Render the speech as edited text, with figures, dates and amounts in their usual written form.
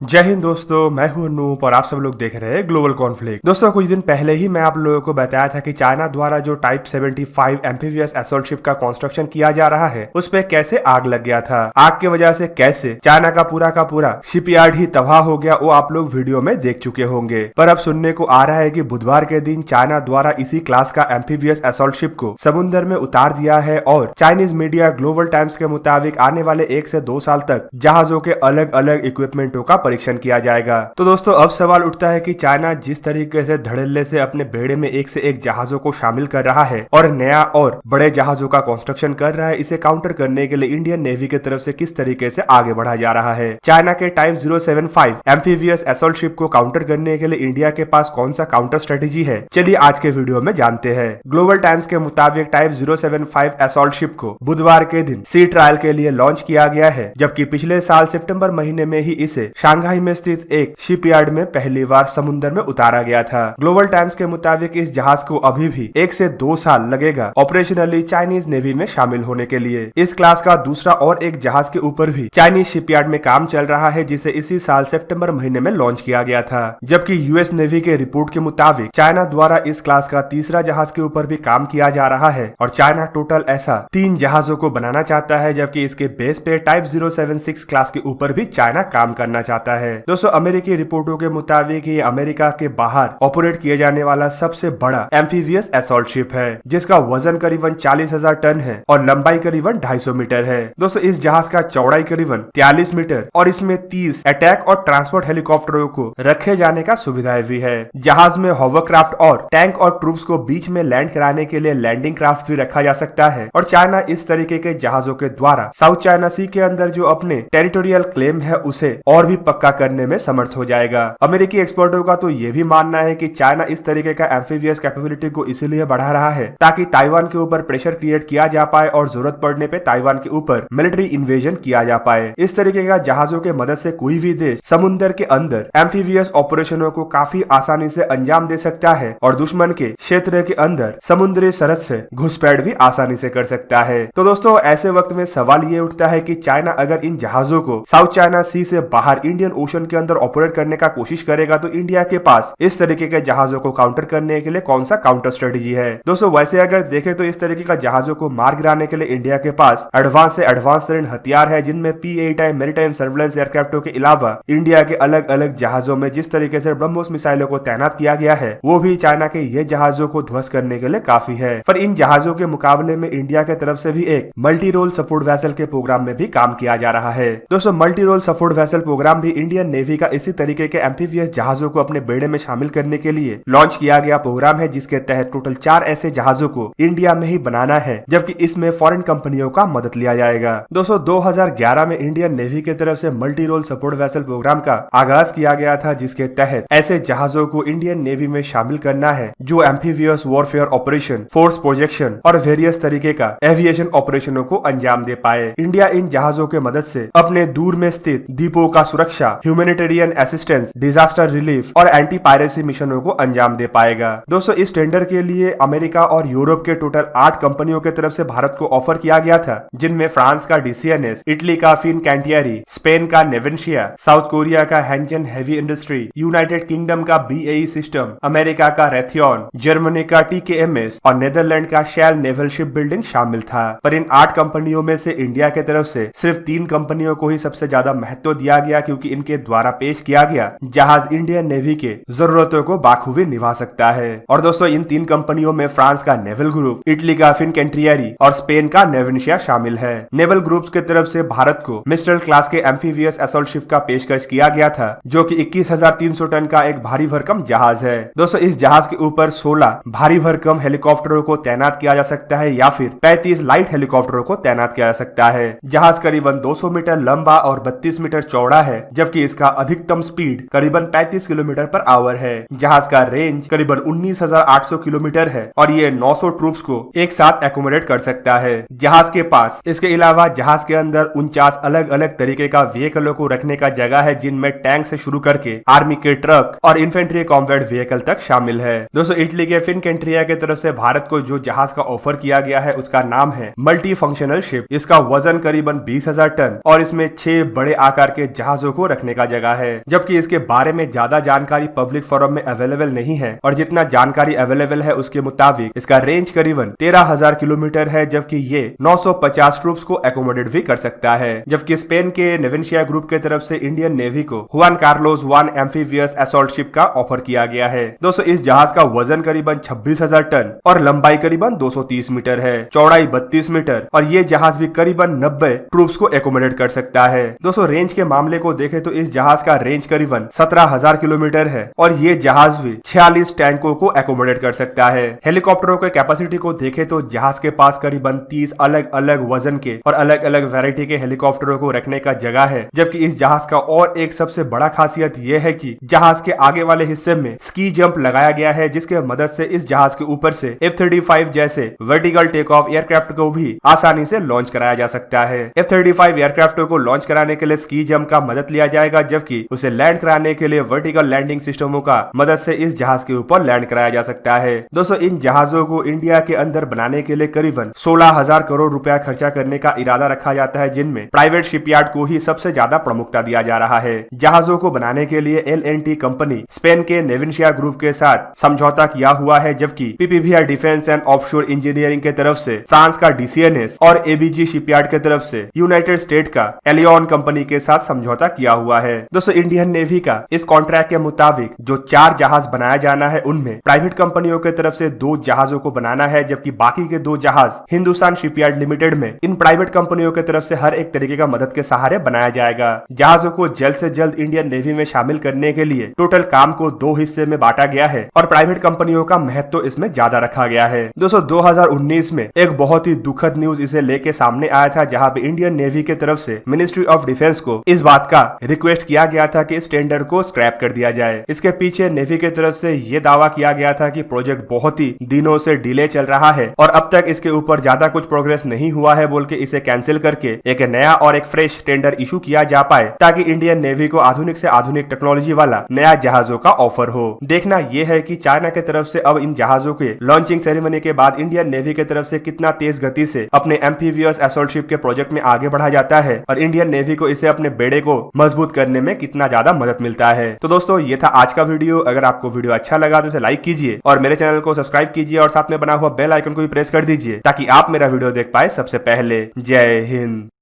जय हिंद दोस्तों, मैं हूं अनूप और आप सब लोग देख रहे हैं ग्लोबल कॉन्फ्लिक्ट। दोस्तों कुछ दिन पहले ही मैं आप लोगों को बताया था कि चाइना द्वारा जो टाइप 75 एम्फीबियस असॉल्ट शिप का कंस्ट्रक्शन किया जा रहा है उस पे कैसे आग लग गया था। आग की वजह से कैसे चाइना का पूरा शिपयार्ड ही तबाह हो गया, वो आप लोग वीडियो में देख चुके होंगे। पर अब सुनने को आ रहा है कि बुधवार के दिन चाइना द्वारा इसी क्लास का एम्फीबियस असॉल्ट शिप को समुद्र में उतार दिया है और चाइनीज मीडिया ग्लोबल टाइम्स के मुताबिक आने वाले 1 से 2 साल तक जहाजों के अलग अलग इक्विपमेंटों का परीक्षण किया जाएगा। तो दोस्तों अब सवाल उठता है कि चाइना जिस तरीके से धड़ल्ले से अपने बेड़े में एक से एक जहाजों को शामिल कर रहा है और नया और बड़े जहाजों का कंस्ट्रक्शन कर रहा है, इसे काउंटर करने के लिए इंडियन नेवी की तरफ से किस तरीके से आगे बढ़ा जा रहा है। चाइना के टाइप 075 एम्फीबियस असॉल्ट शिप को काउंटर करने के लिए इंडिया के पास कौन सा काउंटर स्ट्रेटेजी है, चलिए आज के वीडियो में जानते हैं। ग्लोबल टाइम्स के मुताबिक टाइप 075 असॉल्ट शिप को बुधवार के दिन सी ट्रायल के लिए लॉन्च किया गया है, जबकि पिछले साल सितंबर महीने में ही इसे शंघाई में स्थित एक शिपयार्ड में पहली बार समुद्र में उतारा गया था। ग्लोबल टाइम्स के मुताबिक इस जहाज को अभी भी 1 से 2 साल लगेगा ऑपरेशनली चाइनीज नेवी में शामिल होने के लिए। इस क्लास का दूसरा और एक जहाज के ऊपर भी चाइनीज शिपयार्ड में काम चल रहा है, जिसे इसी साल सितंबर महीने में लॉन्च किया गया था। जबकि यूएस नेवी के रिपोर्ट के मुताबिक चाइना द्वारा इस क्लास का तीसरा जहाज के ऊपर भी काम किया जा रहा है और चाइना टोटल ऐसा 3 जहाजों को बनाना चाहता है, जबकि इसके बेस पे टाइप 076 क्लास के ऊपर भी चाइना काम करना चाहता है। दोस्तों अमेरिकी रिपोर्टों के मुताबिक ये अमेरिका के बाहर ऑपरेट किए जाने वाला सबसे बड़ा एम्फीबियस असॉल्ट शिप है, जिसका वजन करीबन 40,000 टन है और लंबाई करीबन 250 मीटर है। दोस्तों इस जहाज का चौड़ाई करीबन 43 मीटर और इसमें 30 अटैक और ट्रांसपोर्ट हेलीकॉप्टरों को रखे जाने का सुविधाएं भी है। जहाज में होवरक्राफ्ट और टैंक और ट्रूप्स को बीच में लैंड कराने के लिए लैंडिंग क्राफ्ट भी रखा जा सकता है और चाइना इस तरीके के जहाजों के द्वारा साउथ चाइना सी के अंदर जो अपने टेरिटोरियल क्लेम है उसे और भी पक्का करने में समर्थ हो जाएगा। अमेरिकी एक्सपर्टों का तो ये भी मानना है कि चाइना इस तरीके का एम्फीबियस कैपेबिलिटी को इसीलिए बढ़ा रहा है ताकि ताइवान के ऊपर प्रेशर क्रिएट किया जा पाए और जरूरत पड़ने पे ताइवान के ऊपर मिलिट्री इन्वेजन किया जा पाए। इस तरीके का जहाजों के मदद से कोई भी देश समुद्र के अंदर एम्फीबियस ऑपरेशनों को काफी आसानी से अंजाम दे सकता है और दुश्मन के क्षेत्र के अंदर समुद्री सरहद से घुसपैठ भी आसानी से कर सकता है। तो दोस्तों ऐसे वक्त में सवाल ये उठता है कि चाइना अगर इन जहाजों को साउथ चाइना सी से बाहर इंडियन ओशन के अंदर ऑपरेट करने का कोशिश करेगा तो इंडिया के पास इस तरीके के जहाजों को काउंटर करने के लिए कौन सा काउंटर स्ट्रेटेजी है। दोस्तों वैसे अगर देखें तो इस तरीके का जहाजों को मार गिराने के लिए इंडिया के पास एडवांस से एडवांस तरीन हथियार है, जिनमें P-8I मैरीटाइम सर्विलेंस एयरक्राफ्टों के अलावा इंडिया के अलग अलग जहाजों में जिस तरीके से ब्रह्मोस मिसाइलों को तैनात किया गया है वो भी चाइना के ये जहाजों को ध्वस्त करने के लिए काफी है। पर इन जहाजों के मुकाबले में इंडिया की तरफ से भी एक मल्टी रोल सपोर्ट वेसल के प्रोग्राम में भी काम किया जा रहा है। दोस्तों multi role support vessel program भी इंडियन नेवी का इसी तरीके के एम्फीबियस जहाजों को अपने बेड़े में शामिल करने के लिए लॉन्च किया गया प्रोग्राम है, जिसके तहत टोटल 4 ऐसे जहाजों को इंडिया में ही बनाना है, जबकि इसमें फॉरेन कंपनियों का मदद लिया जाएगा। दोस्तों 2011 में इंडियन नेवी की तरफ से multi role support vessel program का आगाज किया गया था, जिसके तहत ऐसे जहाजों को इंडियन नेवी में शामिल करना है जो amphibious warfare operation, force projection और वेरियस तरीके का एविएशन ऑपरेशनों को अंजाम दे पाए। इंडिया इन जहाजों के मदद से अपने दूर में स्थित द्वीपों का सुरक्षा, ह्यूमैनिटेरियन असिस्टेंस, डिजास्टर रिलीफ और एंटी पायरेसी मिशनों को अंजाम दे पाएगा। दोस्तों इस टेंडर के लिए अमेरिका और यूरोप के टोटल 8 कंपनियों की तरफ से भारत को ऑफर किया गया था, जिनमें फ्रांस का DCNS, इटली का फिनकैंटियरी, स्पेन का नेवेंशिया, साउथ कोरिया का हैंजन हेवी इंडस्ट्री, यूनाइटेड किंगडम का BAE सिस्टम, अमेरिका का रेथियन, जर्मनी का TKMS और नेदरलैंड का शेल नेवल शिप बिल्डिंग शामिल था। पर इन 8 कंपनियों में से इंडिया की तरफ से सिर्फ 3 कंपनियों को ही सबसे ज्यादा महत्व दिया गया, क्योंकि इनके द्वारा पेश किया गया जहाज इंडियन नेवी के जरूरतों को बाखूबी निभा सकता है। और दोस्तों इन 3 कंपनियों में फ्रांस का नेवल ग्रुप, इटली का फिनकैंटियरी और स्पेन का नेवेंशिया शामिल है। नेवल ग्रुप्स की तरफ से भारत को मिस्ट्रल क्लास के एम्फीबियस असॉल्ट शिप का पेशकश किया गया था, जो कि 21,300 टन का एक भारी भरकम जहाज है। दोस्तों इस जहाज के ऊपर 16 भारी भरकम हेलीकॉप्टरों को तैनात किया जा सकता है या फिर 35 लाइट हेलीकॉप्टरों को तैनात किया जा सकता है। जहाज करीबन 200 मीटर लंबा और 32 मीटर चौड़ा है, जबकि इसका अधिकतम स्पीड करीबन 35 किलोमीटर पर आवर है। जहाज का रेंज करीबन 19,800 किलोमीटर है और ये 900 ट्रूप्स को एक साथ एकोमोडेट कर सकता है। जहाज के पास इसके अलावा जहाज के अंदर 49 अलग अलग तरीके का व्हीकलों को रखने का जगह है, जिनमें टैंक से शुरू करके आर्मी के ट्रक और इन्फेंट्री कॉम्बैट व्हीकल तक शामिल है। दोस्तों इटली के फिनकैंटिया की तरफ से भारत को जो जहाज का ऑफर किया गया है उसका नाम है मल्टी फंक्शनल शिप। इसका वजन करीबन 20,000 टन और इसमें 6 बड़े आकार के जहाजों को रखने का जगह है, जबकि इसके बारे में ज्यादा जानकारी पब्लिक फोरम में अवेलेबल नहीं है। और जितना जानकारी अवेलेबल है उसके मुताबिक इसका रेंज करीबन 13,000 किलोमीटर है, जबकि ये 950 ट्रूप्स को एकोमोडेट भी कर सकता है। जबकि स्पेन के नेवेंशिया ग्रुप के तरफ से इंडियन नेवी को Hwan Carlos 1 amphibious assault ship का ऑफर किया गया है। दोस्तों इस जहाज का वजन करीबन 26,000 टन और लंबाई करीबन 230 मीटर है, चौड़ाई 32 मीटर और ये जहाज भी करीबन 90 ट्रूप्स को एकोमोडेट कर सकता है। दोस्तों रेंज के मामले को देखें तो इस जहाज का रेंज करीबन 17,000 किलोमीटर है और ये जहाज भी 46 टैंकों को एकोमोडेट कर सकता है। हेलीकॉप्टरों के कैपेसिटी को देखें तो जहाज के पास करीबन 30 अलग अलग वजन के और अलग अलग वैरायटी के हेलीकॉप्टरों को रखने का जगह है। जबकि इस जहाज का और एक सबसे बड़ा खासियत यह है कि जहाज के आगे वाले हिस्से में स्की जंप लगाया गया है, जिसके मदद से इस जहाज के ऊपर से F-35 जैसे वर्टिकल टेक ऑफ एयरक्राफ्ट को भी आसानी से लॉन्च कराया जा सकता है। F-35 एयरक्राफ्ट को लॉन्च कराने के लिए स्की जंप का मदद लिया जाएगा, जबकि उसे लैंड कराने के लिए वर्टिकल लैंडिंग सिस्टमों का मदद से इस जहाज के ऊपर लैंड कराया जा सकता है। दोस्तों इन जहाजों को इंडिया के अंदर बनाने के लिए करीबन 16,000 करोड़ रुपया खर्चा करने का इरादा रखा जाता है, जिनमें प्राइवेट शिपयार्ड को ही सबसे ज्यादा प्रमुखता दिया जा रहा है। जहाजों को बनाने के लिए L&T कंपनी स्पेन के नेवेंशिया ग्रुप के साथ समझौता किया हुआ है, जबकि PPVR defence and offshore engineering के तरफ से फ्रांस का DCNS और ABG शिपयार्ड के तरफ से यूनाइटेड स्टेट का एलियन कंपनी के साथ समझौता किया हुआ है। दोस्तों इंडियन नेवी का इस कॉन्ट्रैक्ट के मुताबिक जो 4 जहाज बनाया जाना है उनमें प्राइवेट कंपनियों के तरफ से 2 जहाजों को बनाना है, जबकि बाकी के 2 जहाज हिंदुस्तान शिपयार्ड लिमिटेड में इन प्राइवेट कंपनियों के तरफ से हर एक तरीके का मदद के सहारे बनाया जाएगा। जहाजों को जल्द से जल्द इंडियन नेवी में शामिल करने के लिए टोटल काम को 2 हिस्से में बांटा गया है और प्राइवेट कंपनियों का महत्व इसमें ज्यादा रखा गया है। दोस्तों 2019 में एक बहुत ही दुखद न्यूज इसे लेके सामने आया था, जहां पे इंडियन नेवी के तरफ से मिनिस्ट्री ऑफ डिफेंस को इस बात का रिक्वेस्ट किया गया था कि इस टेंडर को स्क्रैप कर दिया जाए। इसके पीछे नेवी के तरफ से ये दावा किया गया था कि प्रोजेक्ट बहुत ही दिनों से डिले चल रहा है और अब तक इसके ऊपर ज्यादा कुछ प्रोग्रेस नहीं हुआ है, बोल के इसे कैंसिल करके एक नया और एक फ्रेश टेंडर इशू किया जा पाए, ताकि इंडियन नेवी को आधुनिक से आधुनिक टेक्नोलॉजी वाला नया जहाजों का ऑफर हो। देखना यह है कि चाइना के तरफ से अब इन जहाजों के लॉन्चिंग सेरेमनी के बाद इंडियन नेवी के तरफ से कितना तेज गति से अपने एम्फीबियस असॉल्ट शिप के प्रोजेक्ट में आगे बढ़ा जाता है और इंडियन नेवी को इसे अपने बेड़े को मजबूत करने में कितना ज्यादा मदद मिलता है। तो दोस्तों ये था आज का वीडियो। अगर आपको वीडियो अच्छा लगा तो इसे लाइक कीजिए और मेरे चैनल को सब्सक्राइब कीजिए और साथ में बना हुआ बेल आइकन को भी प्रेस कर दीजिए, ताकि आप मेरा वीडियो देख पाए सबसे पहले। जय हिंद।